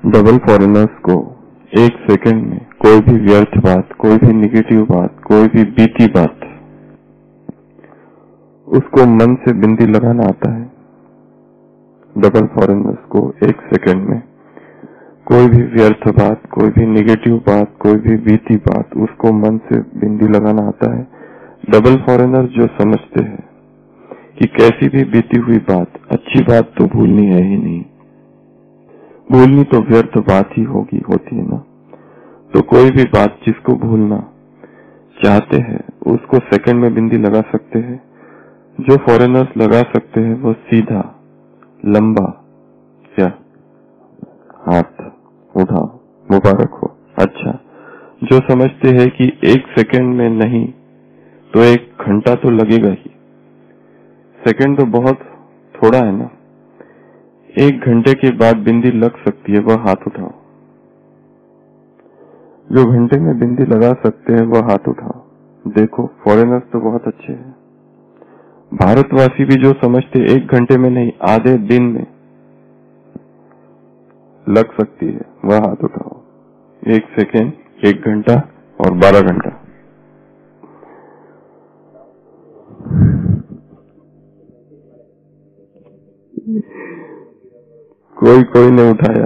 Double foreigners को एक second में कोई भी व्यर्थ बात, कोई भी निगेटिव बात, कोई भी बीती बात, उसको मन से बिंदी लगाना आता है। डबल फॉरेनर्स को एक सेकंड में कोई भी व्यर्थ बात, कोई भी निगेटिव बात, कोई भी बीती बात, उसको मन से बिंदी लगाना आता है। डबल फॉरेनर जो समझते हैं कि कैसी भी बीती हुई बात, अच्छी बात तो भूलनी है ही नहीं, भूलनी तो व्यर्थ बात ही होती है ना। तो कोई भी बात जिसको भूलना चाहते हैं उसको सेकंड में बिंदी लगा सकते हैं। जो फॉरेनर्स लगा सकते हैं वो सीधा, लंबा क्या हाथ उठाओ, मुबारक हो। अच्छा, जो समझते हैं कि एक सेकंड में नहीं तो एक घंटा तो लगेगा ही, सेकंड तो बहुत थोड़ा है ना, एक घंटे के बाद बिंदी लग सकती है, वह हाथ उठाओ। जो घंटे में बिंदी लगा सकते हैं वह हाथ उठाओ। देखो फॉरेनर्स तो बहुत अच्छे हैं, भारतवासी भी जो समझते एक घंटे में नहीं आधे दिन में लग सकती है, वह हाथ उठाओ। एक सेकेंड, एक घंटा और 12 घंटा। कोई ने उठाया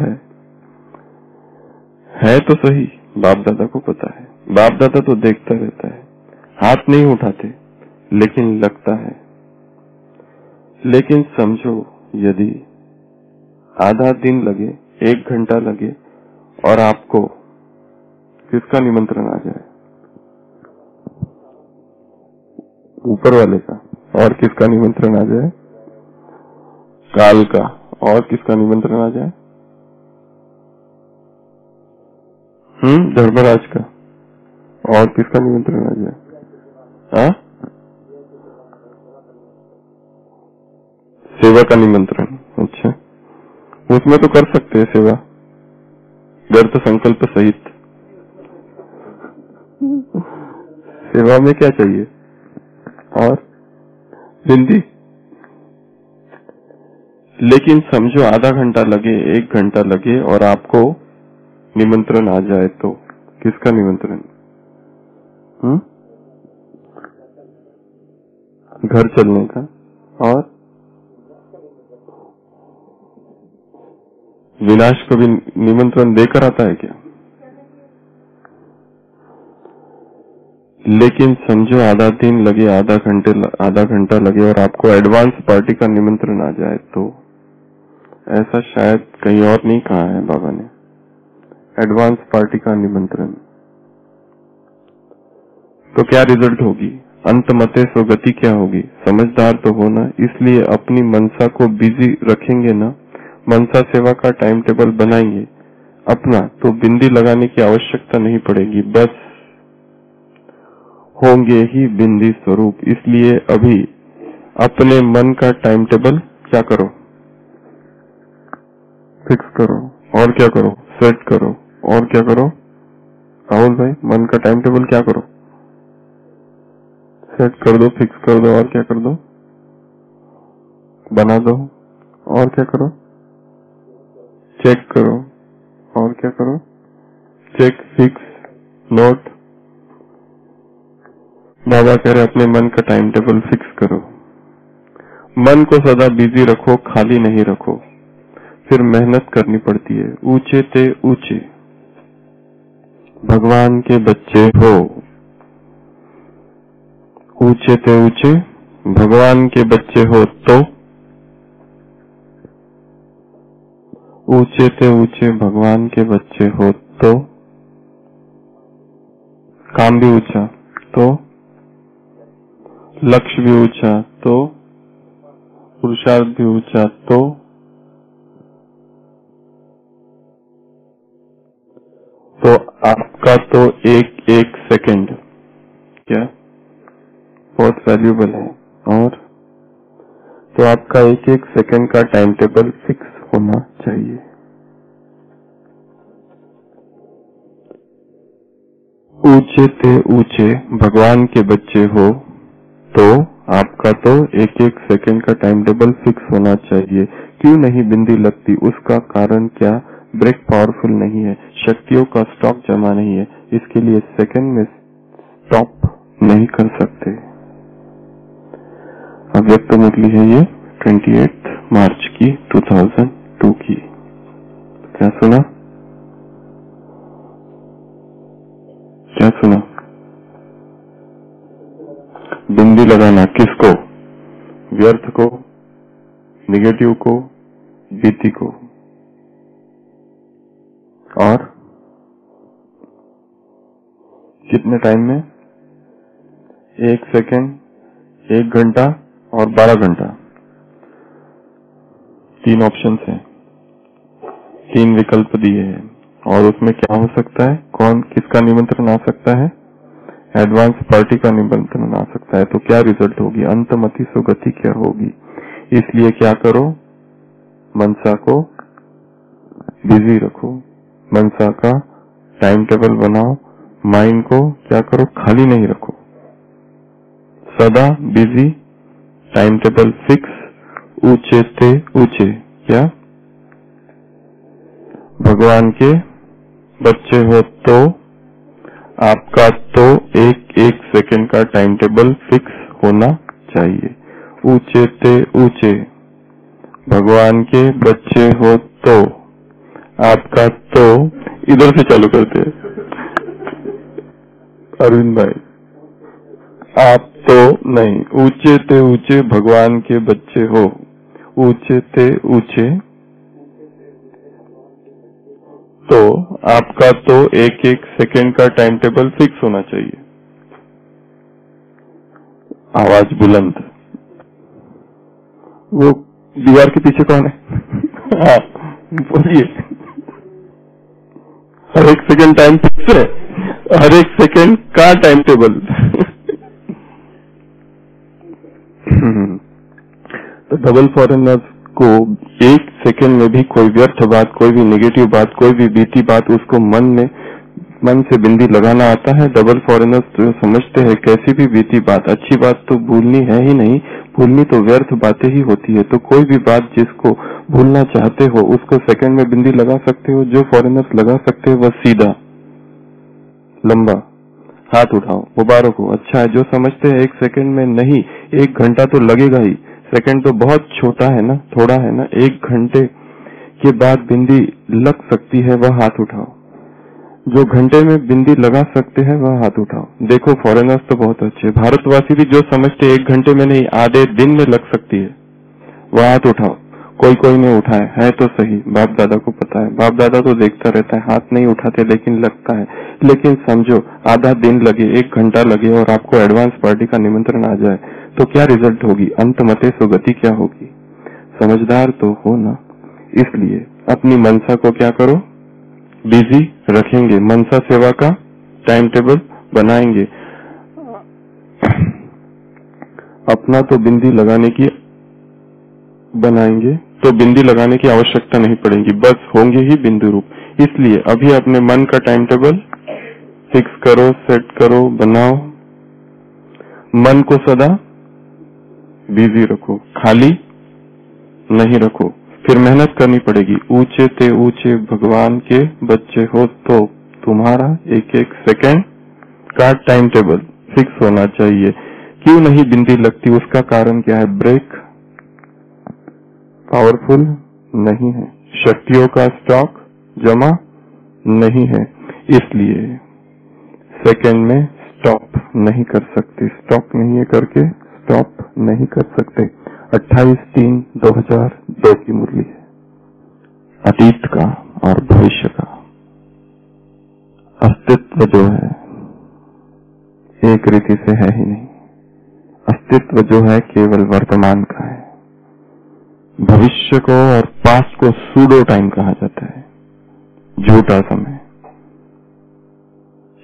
है तो सही, बाप दादा को पता है, बाप दादा तो देखता रहता है, हाथ नहीं उठाते लेकिन लगता है। लेकिन समझो यदि आधा दिन लगे, एक घंटा लगे और आपको किसका निमंत्रण आ जाए? ऊपर वाले का। और किसका निमंत्रण आ जाए? काल का। और किसका निमंत्रण आ जाए? धर्मराज का। और किसका निमंत्रण आ जाए? हाँ, सेवा का निमंत्रण। अच्छा, उसमें तो कर सकते हैं सेवा, व्यर्थ संकल्प सहित। सेवा में क्या चाहिए? और बिंदी। लेकिन समझो आधा घंटा लगे, एक घंटा लगे और आपको निमंत्रण आ जाए तो किसका निमंत्रण? घर चलने का। और विनाश को भी निमंत्रण देकर आता है क्या? लेकिन समझो आधा दिन लगे, आधा घंटा लगे और आपको एडवांस पार्टी का निमंत्रण आ जाए तो ऐसा शायद कहीं और नहीं कहा है बाबा ने, एडवांस पार्टी का निमंत्रण। तो क्या रिजल्ट होगी? अंत मते सो गति क्या होगी? समझदार तो होना, इसलिए अपनी मनसा को बिजी रखेंगे ना, मनसा सेवा का टाइम टेबल बनाएंगे अपना, तो बिंदी लगाने की आवश्यकता नहीं पड़ेगी, बस होंगे ही बिंदी स्वरूप। इसलिए अभी अपने मन का टाइम टेबल क्या करो? फिक्स करो। और क्या करो? सेट करो। और क्या करो? राहुल भाई, मन का टाइम टेबल क्या करो? सेट कर दो, फिक्स कर दो। और क्या कर दो? बना दो। और क्या करो? चेक करो। और क्या करो? Check, fix, note. बाबा कह रहे अपने मन का टाइम टेबल फिक्स करो। मन को सदा बिजी रखो, खाली नहीं रखो, फिर मेहनत करनी पड़ती है। ऊंचे ते ऊंचे भगवान के बच्चे हो, ऊंचे ते ऊंचे भगवान के बच्चे हो तो, ऊंचे ते ऊंचे भगवान के बच्चे हो तो, काम भी ऊंचा तो, लक्ष्य भी ऊंचा तो, पुरुषार्थ भी ऊंचा तो आपका तो एक एक सेकंड क्या बहुत वैल्यूबल है। और तो आपका एक एक सेकंड का टाइम टेबल फिक्स होना चाहिए। ऊंचे ते ऊंचे भगवान के बच्चे हो तो आपका तो एक एक सेकंड का टाइम टेबल फिक्स होना चाहिए। क्यों नहीं बिंदी लगती? उसका कारण क्या? ब्रेक पावरफुल नहीं है, शक्तियों का स्टॉक जमा नहीं है, इसके लिए सेकंड में स्टॉप नहीं कर सकते। अव्यक्त मुरली है ये 28 मार्च की 2002 की। क्या सुना? क्या सुना? बिंदी लगाना किसको? व्यर्थ को, निगेटिव को, बीती को। और कितने टाइम में? 1 सेकेंड, 1 घंटा और 12 घंटा। 3 ऑप्शंस हैं, 3 विकल्प दिए हैं और उसमें क्या हो सकता है? कौन किसका निमंत्रण आ सकता है? एडवांस पार्टी का निमंत्रण आ सकता है। तो क्या रिजल्ट होगी? अंतमति सुगति क्या होगी? इसलिए क्या करो? मनसा को बिजी रखो, मनसा का टाइम टेबल बनाओ, माइंड को क्या करो? खाली नहीं रखो, सदा बिजी, टाइम टेबल फिक्स, ऊंचे थे ऊंचे। क्या भगवान के बच्चे हो तो आपका तो एक एक सेकंड का टाइम टेबल फिक्स होना चाहिए। ऊंचे थे ऊंचे, भगवान के बच्चे हो तो आपका तो, इधर से चालू करते हैं अरविंद भाई, आप तो नहीं, ऊंचे थे ऊंचे भगवान के बच्चे हो, ऊंचे थे ऊंचे तो आपका तो एक एक सेकंड का टाइम टेबल फिक्स होना चाहिए। आवाज बुलंद। वो दीवार के पीछे कौन है? हाँ बोलिए। हर एक सेकंड टाइम फिक्स है, हर एक सेकंड का टाइम टेबल। तो डबल फॉरेनर्स को 1 सेकंड में भी कोई व्यर्थ बात, कोई भी नेगेटिव बात, कोई भी बीती बात उसको मन से बिंदी लगाना आता है। डबल फॉरेनर्स तो समझते हैं कैसी भी बीती बात, अच्छी बात तो भूलनी है ही नहीं, भूलनी तो व्यर्थ बातें ही होती है। तो कोई भी बात जिसको भूलना चाहते हो उसको सेकंड में बिंदी लगा सकते हो। जो फॉरेनर्स लगा सकते हो वह सीधा लंबा हाथ उठाओ, मुबारक हो, अच्छा है। जो समझते हैं 1 सेकंड में नहीं, 1 घंटा तो लगेगा ही, सेकंड तो बहुत छोटा है ना, थोड़ा है ना, 1 घंटे के बाद बिंदी लग सकती है वह हाथ उठाओ। जो घंटे में बिंदी लगा सकते हैं वह हाथ उठाओ। देखो फॉरेनर्स तो बहुत अच्छे, भारतवासी भी जो समझते 1 घंटे में नहीं आधे दिन में लग सकती है वह हाथ उठाओ। कोई कोई नहीं उठाए है तो सही, बाप दादा को पता है, बाप दादा तो देखता रहता है, हाथ नहीं उठाते लेकिन लगता है। लेकिन समझो आधा दिन लगे, 1 घंटा लगे और आपको एडवांस पार्टी का निमंत्रण आ जाए तो क्या रिजल्ट होगी? अंतमते सुगति क्या होगी? समझदार तो हो ना। इसलिए अपनी मनसा को क्या करो? बिजी रखेंगे, मनसा सेवा का टाइम टेबल बनाएंगे। अपना तो बिंदी लगाने की बनाएंगे तो बिंदी लगाने की आवश्यकता नहीं पड़ेगी, बस होंगे ही बिंदु रूप। इसलिए अभी अपने मन का टाइम टेबल फिक्स करो, सेट करो, बनाओ। मन को सदा बिजी रखो, खाली नहीं रखो। फिर मेहनत करनी पड़ेगी। ऊंचे ते ऊंचे भगवान के बच्चे हो तो तुम्हारा एक एक सेकंड का टाइम टेबल फिक्स होना चाहिए। क्यों नहीं बिंदी लगती? उसका कारण क्या है? ब्रेक पावरफुल नहीं है, शक्तियों का स्टॉक जमा नहीं है, इसलिए सेकंड में स्टॉप नहीं कर सकते। स्टॉप नहीं है करके स्टॉप नहीं कर सकते। 28/3/2002 की मुरली है। अतीत का और भविष्य का अस्तित्व जो है एक रीति से है ही नहीं। अस्तित्व जो है केवल वर्तमान का है। भविष्य को और पास्ट को सूडो टाइम कहा जाता है, झूठा समय।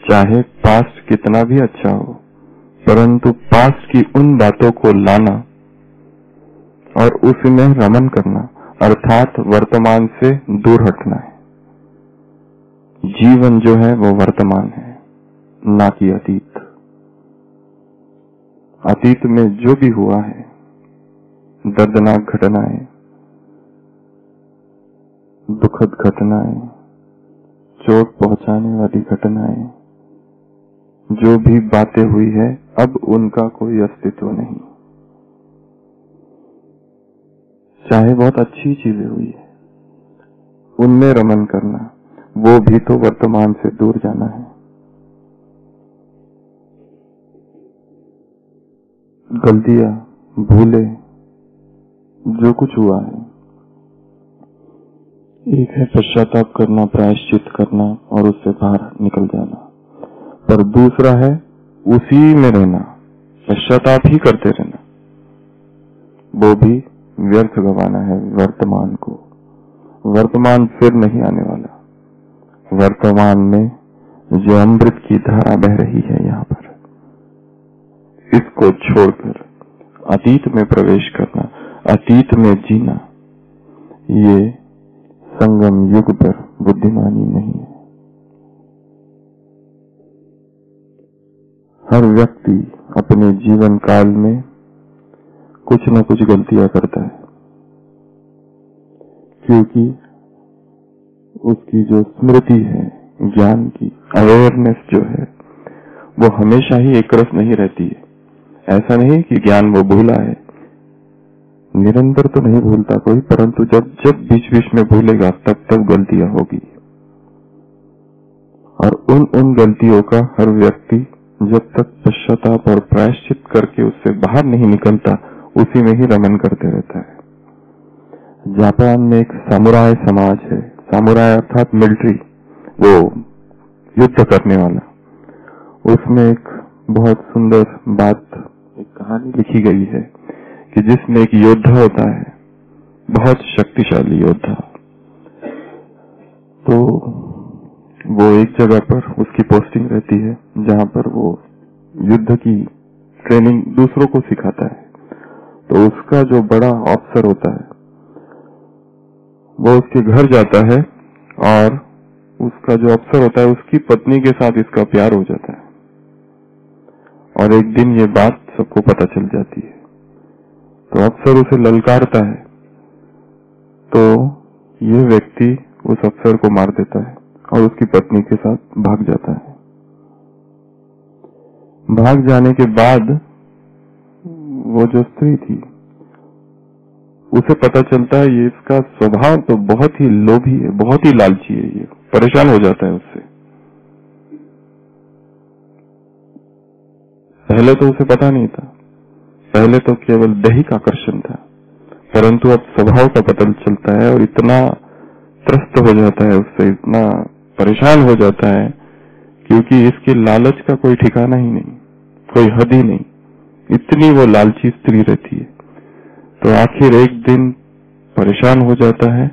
चाहे पास्ट कितना भी अच्छा हो, परंतु पास्ट की उन बातों को लाना और उसमें रमन करना अर्थात वर्तमान से दूर हटना है। जीवन जो है वो वर्तमान है, ना कि अतीत। अतीत में जो भी हुआ है, दर्दनाक घटनाएं, दुखद घटनाएं, चोट पहुंचाने वाली घटनाएं, जो भी बातें हुई है, अब उनका कोई अस्तित्व नहीं। चाहे बहुत अच्छी चीजें हुई है, उनमें रमन करना, वो भी तो वर्तमान से दूर जाना है। गलतियां, भूले, जो कुछ हुआ है, एक है पश्चाताप करना, प्रायश्चित करना और उससे बाहर निकल जाना, पर दूसरा है उसी में रहना, पश्चाताप ही करते रहना। वो भी व्यर्थ गवाना है वर्तमान को। वर्तमान फिर नहीं आने वाला। वर्तमान में जो अमृत की धारा बह रही है यहाँ पर, इसको छोड़कर अतीत में प्रवेश करना, अतीत में जीना, ये संगम युग पर बुद्धिमानी नहीं है। हर व्यक्ति अपने जीवन काल में कुछ न कुछ गलतियां करता है, क्योंकि उसकी जो स्मृति है, ज्ञान की अवेयरनेस जो है, वो हमेशा ही एक रस नहीं रहती है। ऐसा नहीं कि ज्ञान वो भूला है, निरंतर तो नहीं भूलता कोई, परंतु जब जब बीच बीच में भूलेगा तब तब गलतियां होगी। और उन गलतियों का हर व्यक्ति जब तक पश्चाताप और प्रायश्चित करके उससे बाहर नहीं निकलता, उसी में ही रमन करते रहता है। जापान में एक सामुराई समाज है, सामुराई अर्थात मिलिट्री, वो युद्ध करने वाला। उसमें एक बहुत सुंदर बात, एक कहानी लिखी गई है कि जिसमें एक योद्धा होता है, बहुत शक्तिशाली योद्धा, तो वो एक जगह पर उसकी पोस्टिंग रहती है जहां पर वो युद्ध की ट्रेनिंग दूसरों को सिखाता है। तो उसका जो बड़ा ऑफिसर होता है, वो उसके घर जाता है और उसका जो अफसर होता है, उसकी पत्नी के साथ इसका प्यार हो जाता है। और एक दिन ये बात सबको पता चल जाती है, तो अफसर उसे ललकारता है, तो ये व्यक्ति उस अफसर को मार देता है और उसकी पत्नी के साथ भाग जाता है। भाग जाने के बाद वो जो स्त्री थी, उसे पता चलता है ये इसका स्वभाव तो बहुत ही लोभी है, बहुत ही लालची है, ये परेशान हो जाता है उससे। पहले तो उसे पता नहीं था, पहले तो केवल दैहिक आकर्षण था, परंतु अब स्वभाव का पता चलता है और इतना त्रस्त हो जाता है उससे, इतना परेशान हो जाता है, क्योंकि इसकी लालच का कोई ठिकाना ही नहीं, कोई हद ही नहीं, इतनी वो लालची स्त्री रहती है। तो आखिर एक दिन परेशान हो जाता है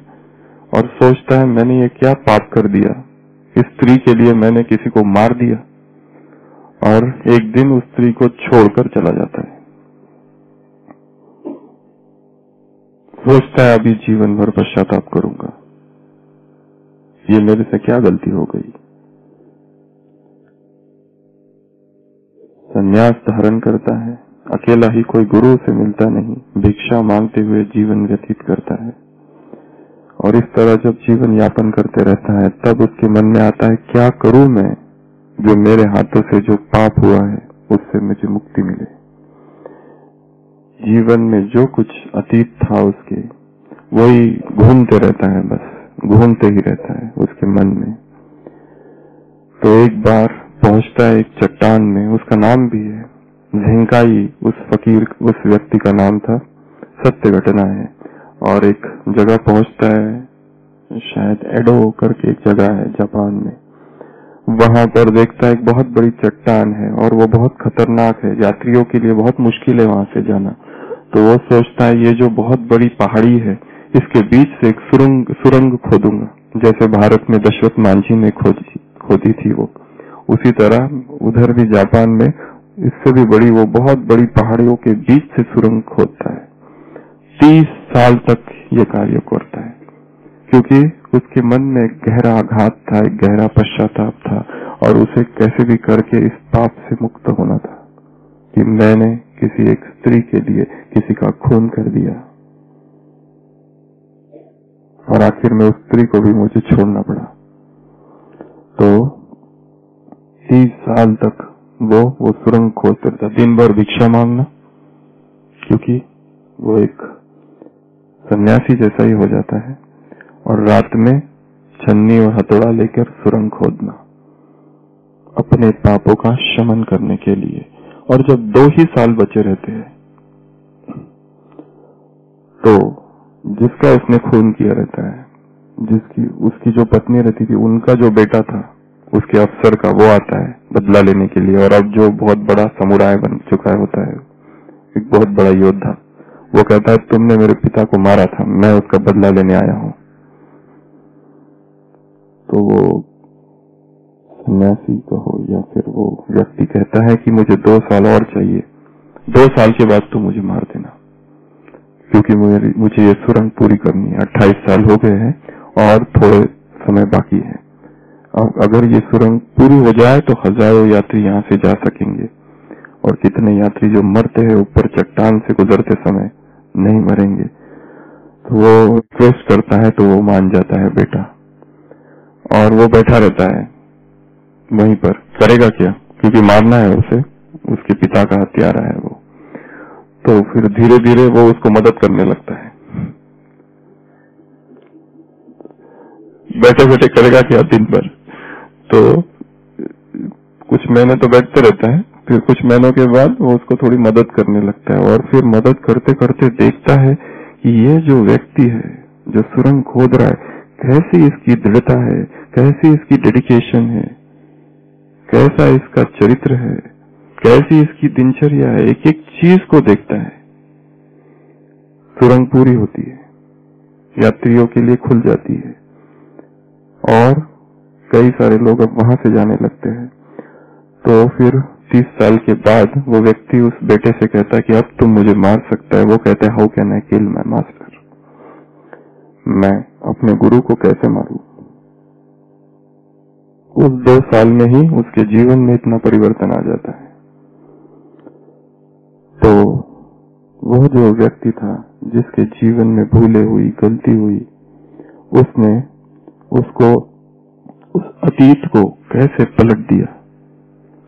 और सोचता है मैंने ये क्या पाप कर दिया, इस स्त्री के लिए मैंने किसी को मार दिया, और एक दिन उस स्त्री को छोड़कर चला जाता है। सोचता है अभी जीवन भर पश्चाताप करूंगा, ये मेरे से क्या गलती हो गई। संन्यास धारण करता है, अकेला ही, कोई गुरु से मिलता नहीं, भिक्षा मांगते हुए जीवन व्यतीत करता है। और इस तरह जब जीवन यापन करते रहता है, तब उसके मन में आता है क्या करूं मैं, जो मेरे हाथों से जो पाप हुआ है उससे मुझे मुक्ति मिले। जीवन में जो कुछ अतीत था उसके, वही घूमते रहता है, बस घूमते ही रहता है उसके मन में। तो एक बार पहुंचता है एक चट्टान में, उसका नाम भी है झेंकाई, उस फकीर, उस व्यक्ति का नाम था, सत्य घटना है। और एक जगह पहुंचता है, शायद एडो करके एक जगह है जापान में, वहां पर देखता है एक बहुत बड़ी चट्टान है और वो बहुत खतरनाक है, यात्रियों के लिए बहुत मुश्किल है वहां से जाना। तो वो सोचता है ये जो बहुत बड़ी पहाड़ी है, इसके बीच से एक सुरंग खोदूंगा, जैसे भारत में दशरथ मांझी ने खोदी थी वो, उसी तरह उधर भी जापान में इससे भी बड़ी, वो बहुत बड़ी पहाड़ियों के बीच से सुरंग खोदता है। 30 साल तक ये कार्य करता है, क्योंकि उसके मन में एक गहरा आघात था, एक गहरा पश्चाताप था, और उसे कैसे भी करके इस पाप से मुक्त होना था कि मैंने किसी एक स्त्री के लिए किसी का खून कर दिया। और आखिर में उस स्त्री को भी मुझे छोड़ना पड़ा। तो 30 साल तक वो सुरंग खोदते रहता, दिन भर भिक्षा मांगना, क्योंकि वो एक सन्यासी जैसा ही हो जाता है, और रात में छन्नी और हथौड़ा लेकर सुरंग खोदना अपने पापों का शमन करने के लिए। और जब 2 ही साल बचे रहते हैं तो जिसका इसने खून किया रहता है, उसकी जो पत्नी रहती थी, उनका जो बेटा था उसके अफसर का, वो आता है बदला लेने के लिए। और अब जो बहुत बड़ा समुराय बन चुका होता है, एक बहुत बड़ा योद्धा, वो कहता है तुमने मेरे पिता को मारा था, मैं उसका बदला लेने आया हूं। तो वो सन्यासी कहो या फिर वो व्यक्ति कहता है कि मुझे 2 साल और चाहिए, 2 साल के बाद तो मुझे मार देना, क्योंकि मुझे ये सुरंग पूरी करनी है। 28 साल हो गए हैं और थोड़े समय बाकी है। अब अगर ये सुरंग पूरी हो जाए तो हजारों यात्री यहाँ से जा सकेंगे, और कितने यात्री जो मरते हैं ऊपर चट्टान से गुजरते समय नहीं मरेंगे। तो वो रिक्वेस्ट करता है तो वो मान जाता है बेटा, और वो बैठा रहता है वहीं पर। करेगा क्या, क्योंकि मारना है उसे, उसके पिता का हत्यारा है वो। तो फिर धीरे धीरे वो उसको मदद करने लगता है। बैठे बैठे करेगा क्या दिन भर। तो कुछ महीने तो बैठते रहता है, फिर कुछ महीनों के बाद वो उसको थोड़ी मदद करने लगता है, और फिर मदद करते करते देखता है कि ये जो व्यक्ति है जो सुरंग खोद रहा है, कैसी इसकी दृढ़ता है, कैसी इसकी डेडिकेशन है, कैसा इसका चरित्र है, कैसी इसकी दिनचर्या है। एक एक चीज को देखता है। सुरंग पूरी होती है, यात्रियों के लिए खुल जाती है, और कई सारे लोग अब वहां से जाने लगते हैं। तो फिर 30 साल के बाद वो व्यक्ति उस बेटे से कहता है कि अब तुम मुझे मार सकता है। वो कहता है how can I kill my master, मैं अपने गुरु को कैसे मारूं। उस 2 साल में ही उसके जीवन में इतना परिवर्तन आ जाता है। तो वो जो व्यक्ति था जिसके जीवन में भूले हुई, गलती हुई, उसने उसको उस अतीत को कैसे पलट दिया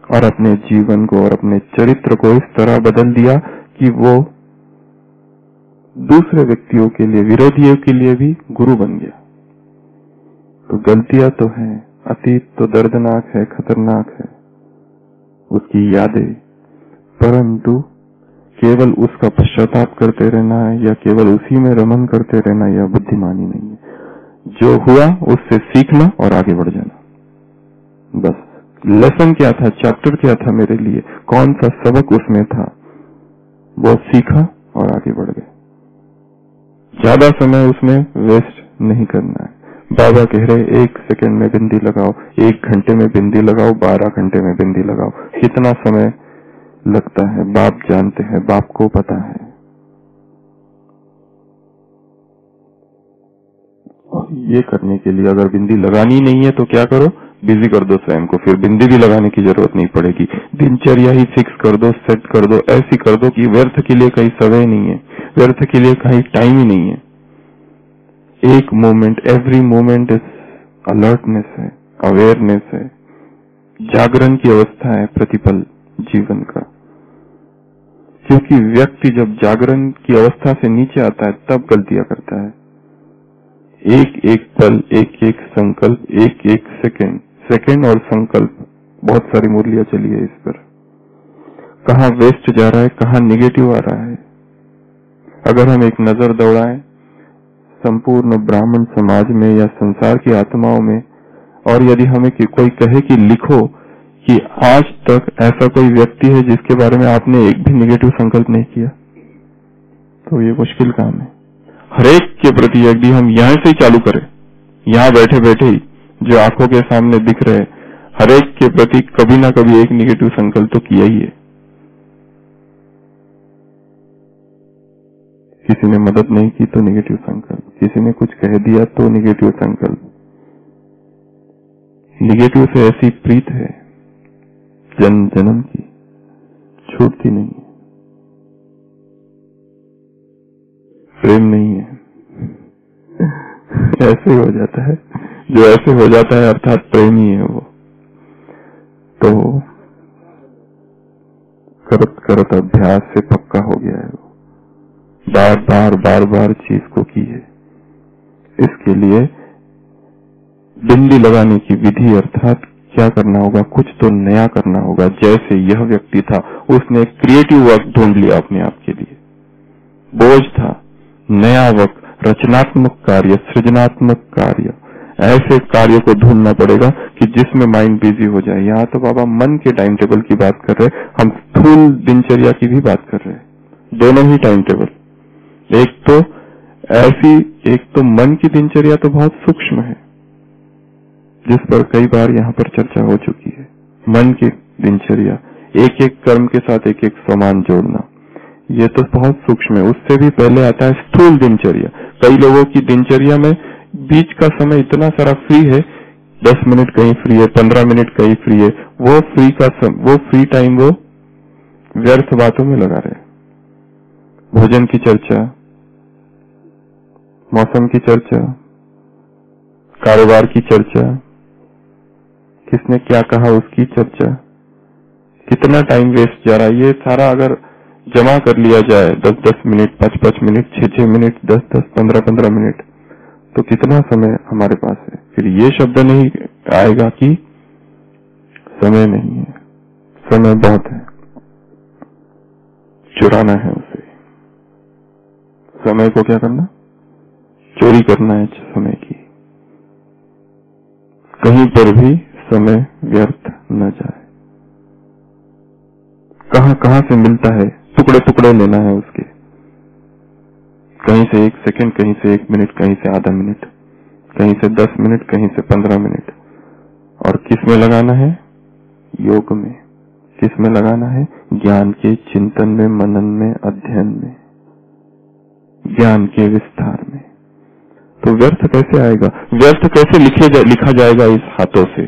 और अपने जीवन को और अपने चरित्र को इस तरह बदल दिया कि वो दूसरे व्यक्तियों के लिए, विरोधियों के लिए भी गुरु बन गया। तो गलतियां तो हैं, अतीत तो दर्दनाक है, खतरनाक है, उसकी यादें, परंतु केवल उसका पश्चाताप करते रहना है या केवल उसी में रमन करते रहना, यह बुद्धिमानी नहीं है। जो हुआ उससे सीखना और आगे बढ़ जाना। बस लेसन क्या था, चैप्टर क्या था मेरे लिए, कौन सा सबक उसमें था, वो सीखा और आगे बढ़ गए। ज्यादा समय उसमें वेस्ट नहीं करना है। बाबा कह रहे 1 सेकंड में बिंदी लगाओ, 1 घंटे में बिंदी लगाओ, 12 घंटे में बिंदी लगाओ। कितना समय लगता है बाप जानते हैं, बाप को पता है। और ये करने के लिए अगर बिंदी लगानी नहीं है तो क्या करो, बिजी कर दो स्वयं को, फिर बिंदी भी लगाने की जरूरत नहीं पड़ेगी। दिनचर्या ही फिक्स कर दो, सेट कर दो, ऐसी कर दो कि व्यर्थ के लिए कहीं समय नहीं है, व्यर्थ के लिए कहीं टाइम ही नहीं है। एक moment, every moment is alertness है, अवेयरनेस है, जागरण की अवस्था है प्रतिपल जीवन का। क्योंकि व्यक्ति जब जागरण की अवस्था से नीचे आता है तब गलतियां करता है। एक एक पल, एक एक संकल्प, एक एक सेकंड और संकल्प, बहुत सारी मुरलियां चली है इस पर। कहाँ वेस्ट जा रहा है, कहाँ निगेटिव आ रहा है। अगर हम एक नजर दौड़ाएं संपूर्ण ब्राह्मण समाज में या संसार की आत्माओं में, और यदि हमें कोई कहे कि लिखो कि आज तक ऐसा कोई व्यक्ति है जिसके बारे में आपने एक भी निगेटिव संकल्प नहीं किया, तो ये मुश्किल काम है। हरेक के प्रति यदि हम यहाँ से ही चालू करें, यहाँ बैठे बैठे ही जो आंखों के सामने दिख रहे, हरेक के प्रति कभी ना कभी एक निगेटिव संकल्प तो किया ही है। किसी ने मदद नहीं की तो निगेटिव संकल्प, किसी ने कुछ कह दिया तो निगेटिव संकल्प। निगेटिव से ऐसी प्रीत है जन्म जन्म की, छूटती नहीं है, प्रेम नहीं है। ऐसे हो जाता है, जो ऐसे हो जाता है अर्थात प्रेमी है वो। तो करत करत अभ्यास से पक्का हो गया है वो, बार बार चीज को की है। इसके लिए बिंदी लगाने की विधि अर्थात क्या करना होगा, कुछ तो नया करना होगा। जैसे यह व्यक्ति था, उसने क्रिएटिव वर्क ढूंढ लिया अपने आप के लिए, बोझ था, नया वर्क, रचनात्मक कार्य, सृजनात्मक कार्य, ऐसे कार्य को ढूंढना पड़ेगा कि जिसमें माइंड बिजी हो जाए। यहाँ तो बाबा मन के टाइम टेबल की बात कर रहे, हम स्थूल दिनचर्या की भी बात कर रहे हैं, दोनों ही टाइम टेबल। एक तो मन की दिनचर्या तो बहुत सूक्ष्म है, जिस पर कई बार यहाँ पर चर्चा हो चुकी है। मन की दिनचर्या, एक एक कर्म के साथ एक एक सामान जोड़ना, ये तो बहुत सूक्ष्म है। उससे भी पहले आता है स्थूल दिनचर्या। कई लोगों की दिनचर्या में बीच का समय इतना सारा फ्री है, 10 मिनट कहीं फ्री है, 15 मिनट कहीं फ्री है, वो फ्री टाइम वो व्यर्थ बातों में लगा रहे। भोजन की चर्चा, मौसम की चर्चा, कारोबार की चर्चा, किसने क्या कहा उसकी चर्चा, कितना टाइम वेस्ट जा रहा है, ये सारा अगर जमा कर लिया जाए 10-10 मिनट, 5-5 मिनट, 6-6 मिनट, 10-10, 15-15 मिनट, तो कितना समय हमारे पास है। फिर ये शब्द नहीं आएगा कि समय नहीं है, समय बहुत है, चुराना है उसे। समय को क्या करना, चोरी करना है समय की, कहीं पर भी समय व्यर्थ न जाए। कहां कहां से मिलता है, टुकड़े टुकड़े लेना है उसके, कहीं से 1 सेकंड, कहीं से 1 मिनट, कहीं से आधा मिनट, कहीं से 10 मिनट, कहीं से 15 मिनट। और किस में लगाना है, योग में। किस में लगाना है, ज्ञान के चिंतन में, मनन में, अध्ययन में, ज्ञान के विस्तार में। तो व्यर्थ कैसे आएगा, व्यर्थ कैसे लिखा जाएगा इस हाथों से।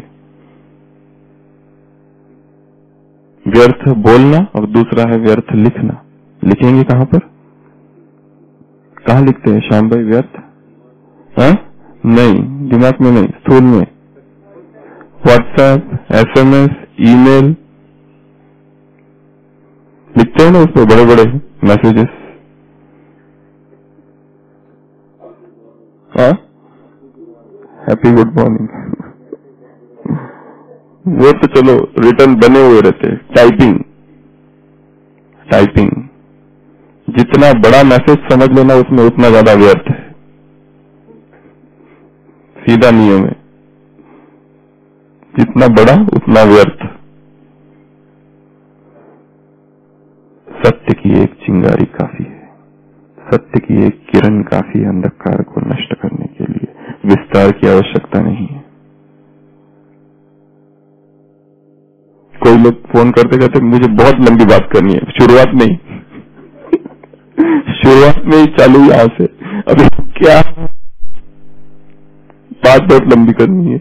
व्यर्थ बोलना और दूसरा है व्यर्थ लिखना। लिखेंगे कहां पर, कहां लिखते हैं श्याम भाई व्यर्थ? नहीं, दिमाग में नहीं, स्थूल में। व्हाट्सएप, SMS, ईमेल लिखते हैं ना, उस पर बड़े बड़े मैसेजेस। हैप्पी गुड मॉर्निंग, वो तो चलो रिटर्न बने हुए रहते। टाइपिंग जितना बड़ा मैसेज समझ लेना उसमें उतना ज्यादा व्यर्थ है। सीधा नियम है, जितना बड़ा उतना व्यर्थ। सत्य की एक चिंगारी काफी है, सत्य की एक किरण काफी है अंधकार को नष्ट करने के लिए, विस्तार की आवश्यकता नहीं है। कोई लोग फोन करते कहते मुझे बहुत लंबी बात करनी है, शुरुआत नहीं शुरुआत में ही चालू यहां से, अभी क्या बात बहुत लंबी करनी है,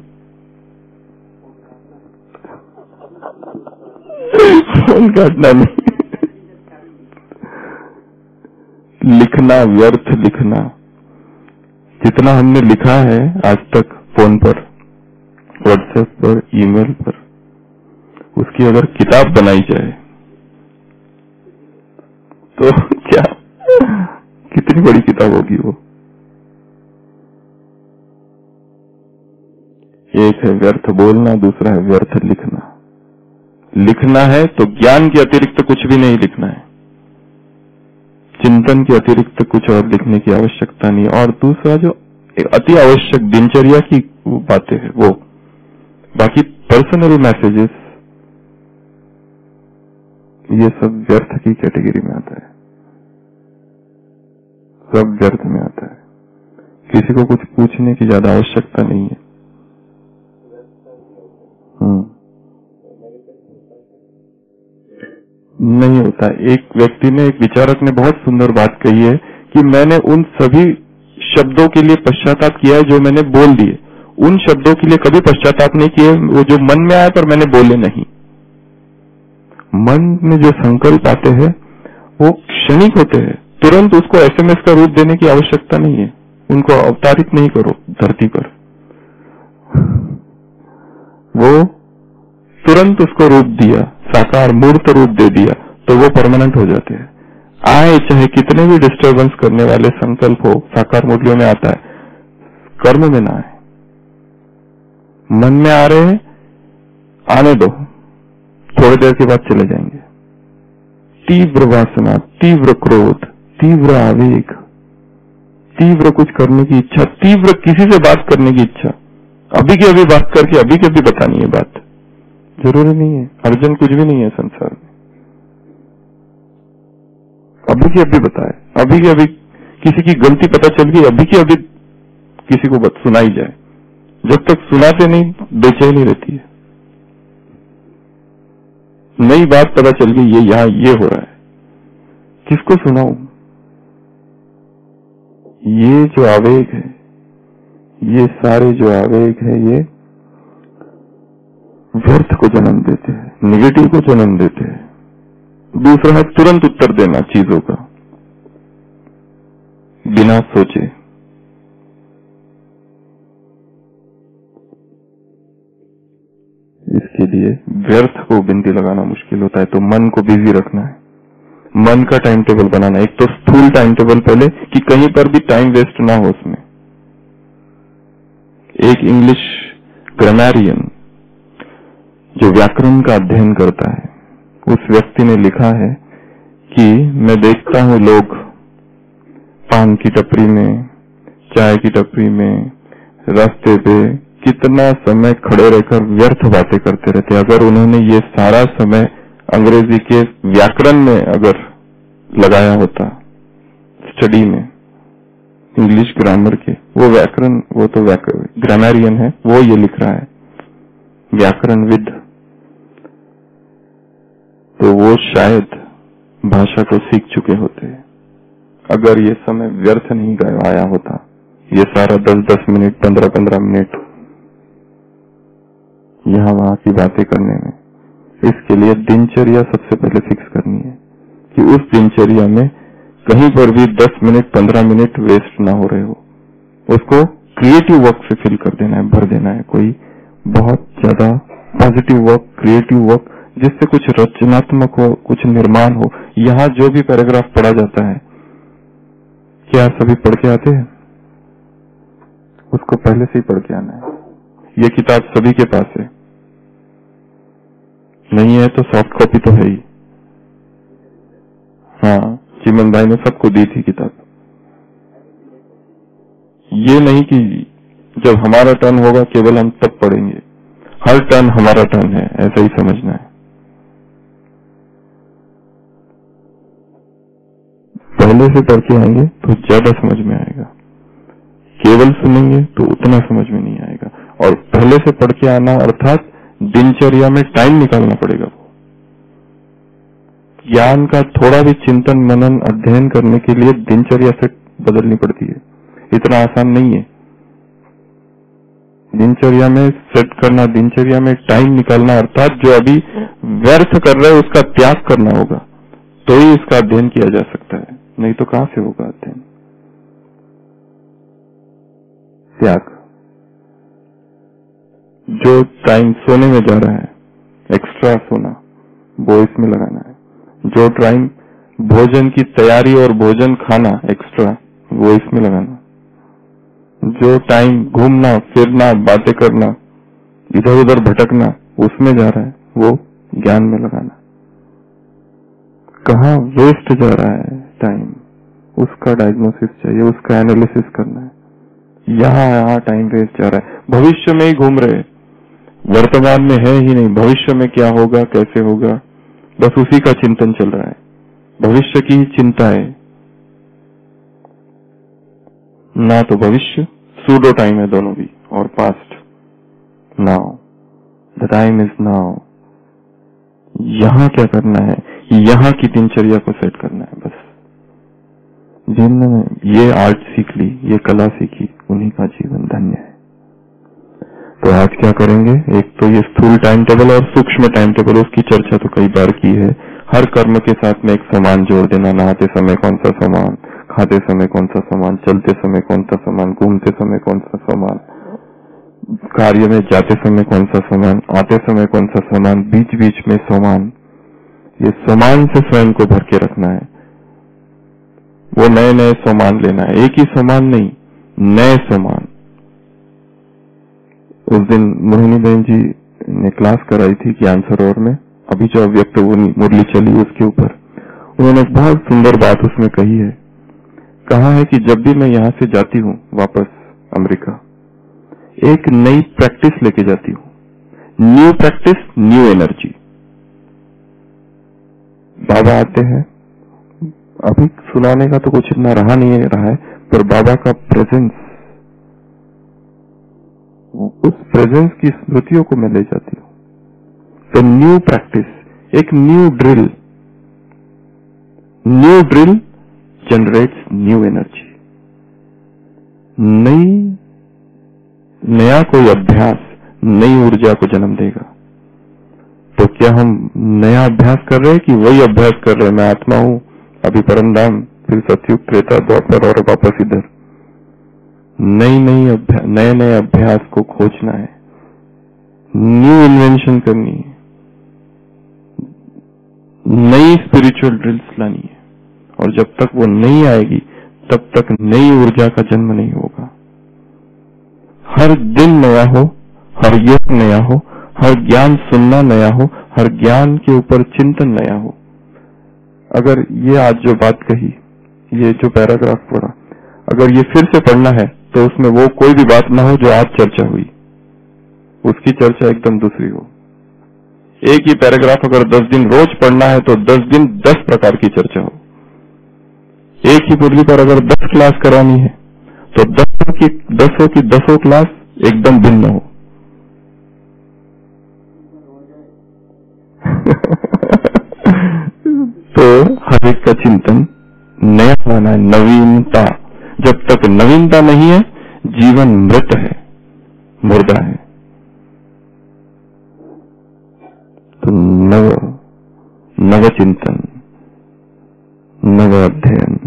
फोन काटना नहीं। लिखना, व्यर्थ लिखना, जितना हमने लिखा है आज तक फोन पर, व्हाट्सएप पर, ईमेल पर, उसकी अगर किताब बनाई जाए तो क्या, कितनी बड़ी किताब होगी वो। एक है व्यर्थ बोलना, दूसरा है व्यर्थ लिखना। लिखना है तो ज्ञान के अतिरिक्त कुछ भी नहीं लिखना है, चिंतन के अतिरिक्त कुछ और लिखने की आवश्यकता नहीं। और दूसरा जो अति आवश्यक दिनचर्या की बातें है वो, बाकी पर्सनल मैसेजेस ये सब व्यर्थ की कैटेगरी में आता है, सब व्यर्थ में आता है। किसी को कुछ पूछने की ज्यादा आवश्यकता नहीं है। नहीं होता। एक व्यक्ति ने, एक विचारक ने बहुत सुंदर बात कही है कि मैंने उन सभी शब्दों के लिए पश्चाताप किया है जो मैंने बोल दिए, उन शब्दों के लिए कभी पश्चाताप नहीं किए वो जो मन में आया पर मैंने बोले नहीं। मन में जो संकल्प आते हैं वो क्षणिक होते हैं, तुरंत उसको SMS का रूप देने की आवश्यकता नहीं है। उनको अवतारित नहीं करो धरती पर, वो तुरंत उसको रूप दिया, साकार मूर्त रूप दे दिया, तो वो परमानेंट हो जाते हैं। आए चाहे कितने भी डिस्टर्बेंस करने वाले संकल्प हो, साकार मूर्तियों में आता है, कर्म में ना आए। मन में आ रहे हैं, आने दो, थोड़ी देर के बाद चले जाएंगे। तीव्र वासना, तीव्र क्रोध, तीव्र आवेग, तीव्र कुछ करने की इच्छा, तीव्र किसी से बात करने की इच्छा, अभी की अभी बात करके अभी की अभी बतानी है बात, जरूरी नहीं है। अर्जुन कुछ भी नहीं है संसार में, अभी की अभी बताए, अभी की अभी किसी की गलती पता चल गई, अभी की अभी किसी को सुनाई जाए। जब तक सुनाते नहीं बेचैनी रहती है। नई बात पता चल गई, ये यहां ये हो रहा है, किसको सुनाऊं? ये जो आवेग है, ये सारे जो आवेग है, ये व्यर्थ को जन्म देते हैं, निगेटिव को जन्म देते हैं। दूसरा है तुरंत उत्तर देना चीजों का, बिना सोचे। इसके लिए व्यर्थ को बिंदी लगाना मुश्किल होता है, तो मन को बिजी रखना है, मन का टाइम टेबल बनाना। एक तो स्थूल टाइम टेबल पहले, कि कहीं पर भी टाइम वेस्ट ना हो उसमें। एक इंग्लिश ग्रामरियन जो व्याकरण का अध्ययन करता है, उस व्यक्ति ने लिखा है कि मैं देखता हूं लोग पान की टपरी में, चाय की टपरी में, रास्ते पे कितना समय खड़े रहकर व्यर्थ बातें करते रहते। अगर उन्होंने ये सारा समय अंग्रेजी के व्याकरण में अगर लगाया होता, स्टडी में, इंग्लिश ग्रामर के, वो व्याकरण, वो तो ग्रामरियन है, वो ये लिख रहा है, व्याकरणविद, तो वो शायद भाषा को सीख चुके होते। अगर ये समय व्यर्थ नहीं आया होता, ये सारा 10-10 मिनट, 15-15 मिनट यहाँ वहां की बातें करने में। इसके लिए दिनचर्या सबसे पहले फिक्स करनी है कि उस दिनचर्या में कहीं पर भी 10 मिनट 15 मिनट वेस्ट ना हो रहे हो। उसको क्रिएटिव वर्क से फिल कर देना है, भर देना है। कोई बहुत ज्यादा पॉजिटिव वर्क, क्रिएटिव वर्क, जिससे कुछ रचनात्मक हो, कुछ निर्माण हो। यहाँ जो भी पैराग्राफ पढ़ा जाता है, क्या सभी पढ़ के आते हैं? उसको पहले से ही पढ़ के आना है। ये किताब सभी के पास है, नहीं है तो सॉफ्ट कॉपी तो है ही। हाँ, चिमन भाई ने सबको दी थी किताब। ये नहीं कि जब हमारा टर्न होगा केवल हम तब पढ़ेंगे, हर टर्न हमारा टर्न है, ऐसा ही समझना है। पहले से पढ़ के आएंगे तो ज्यादा समझ में आएगा, केवल सुनेंगे तो उतना समझ में नहीं आएगा। और पहले से पढ़ के आना अर्थात दिनचर्या में टाइम निकालना पड़ेगा। ज्ञान का थोड़ा भी चिंतन, मनन, अध्ययन करने के लिए दिनचर्या से बदलनी पड़ती है, इतना आसान नहीं है। दिनचर्या में सेट करना, दिनचर्या में टाइम निकालना, अर्थात जो अभी व्यर्थ कर रहे हैं उसका त्याग करना होगा, तो ही इसका अध्ययन किया जा सकता है, नहीं तो कहां से होगा अध्ययन। त्याग। जो टाइम सोने में जा रहा है, एक्स्ट्रा सोना, वो इसमें लगाना है। जो टाइम भोजन की तैयारी और भोजन खाना एक्स्ट्रा, वो इसमें लगाना। जो टाइम घूमना फिरना, बातें करना, इधर उधर भटकना, उसमें जा रहा है, वो ज्ञान में लगाना। कहाँ वेस्ट जा रहा है टाइम, उसका डायग्नोसिस चाहिए, उसका एनालिसिस करना है। यहाँ टाइम वेस्ट जा रहा है, भविष्य में ही घूम रहे, वर्तमान में है ही नहीं। भविष्य में क्या होगा, कैसे होगा, बस उसी का चिंतन चल रहा है, भविष्य की ही चिंता है। ना तो भविष्य, सूडो टाइम है दोनों भी, और past, now, the time is now. यहाँ क्या करना है, यहाँ की दिनचर्या को सेट करना है बस। जिन्होंने ये आर्ट सीख ली, ये कला सीखी, उन्हीं का जीवन धन्य है। तो आज क्या करेंगे, एक तो ये स्थूल टाइम टेबल और सूक्ष्म टाइम टेबल, उसकी चर्चा तो कई बार की है। हर कर्म के साथ में एक सामान जोड़ देना, नहाते समय कौन सा सामान, खाते समय कौन सा सामान, चलते समय कौन सा सामान, घूमते समय कौन सा सामान, कार्य में जाते समय कौन सा सामान, आते समय कौन सा सामान, बीच बीच में सामान। ये सामान से स्वयं को भर के रखना है। वो नए नए सामान लेना है, एक ही सामान नहीं, नए सामान। उस दिन मोहिनी बहन जी ने क्लास कराई थी ज्ञान सरोवर में, अभी जो अव्यक्त मुरली चली उसके ऊपर उन्होंने एक बहुत सुंदर बात उसमें कही है। कहा है कि जब भी मैं यहां से जाती हूँ वापस अमेरिका, एक नई प्रैक्टिस लेके जाती हूँ। New practice, new energy. बाबा आते हैं, अभी सुनाने का तो कुछ इतना रहा नहीं है, पर बाबा का प्रेजेंस, उस प्रेजेंस की स्मृतियों को मैं ले जाती हूँ। तो न्यू प्रैक्टिस, एक new drill generates new energy. नया कोई अभ्यास नई ऊर्जा को जन्म देगा। तो क्या हम नया अभ्यास कर रहे हैं कि वही अभ्यास कर रहे हैं, मैं आत्मा हूं, अभी परमधाम, फिर सतयुग, त्रेता, द्वापर और वापस इधर। नए नए अभ्यास को खोजना है, न्यू इन्वेंशन करनी है, नई स्पिरिचुअल ड्रिल्स लानी है। और जब तक वो नहीं आएगी तब तक नई ऊर्जा का जन्म नहीं होगा। हर दिन नया हो, हर योग नया हो, हर ज्ञान सुनना नया हो, हर ज्ञान के ऊपर चिंतन नया हो। अगर ये आज जो बात कही, ये जो पैराग्राफ पढ़ा, अगर ये फिर से पढ़ना है तो उसमें वो कोई भी बात ना हो जो आज चर्चा हुई, उसकी चर्चा एकदम दूसरी हो। एक ही पैराग्राफ अगर 10 दिन रोज पढ़ना है तो 10 दिन 10 प्रकार की चर्चा हो। एक ही मुरली पर अगर 10 क्लास करानी है तो 10 की 10 क्लास एकदम भिन्न हो। तो हर एक का चिंतन नया लाना है, नवीनता। जब तक नवीनता नहीं है जीवन मृत है, मुर्दा है। तो नव चिंतन, नव अध्ययन,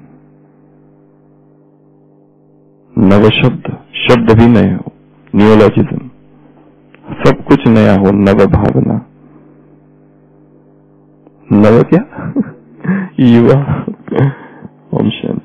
नव शब्द भी नए हो, न्यूलॉजिज्म, सब कुछ नया हो, नव भावना, नव क्या युवा। ओम शांति।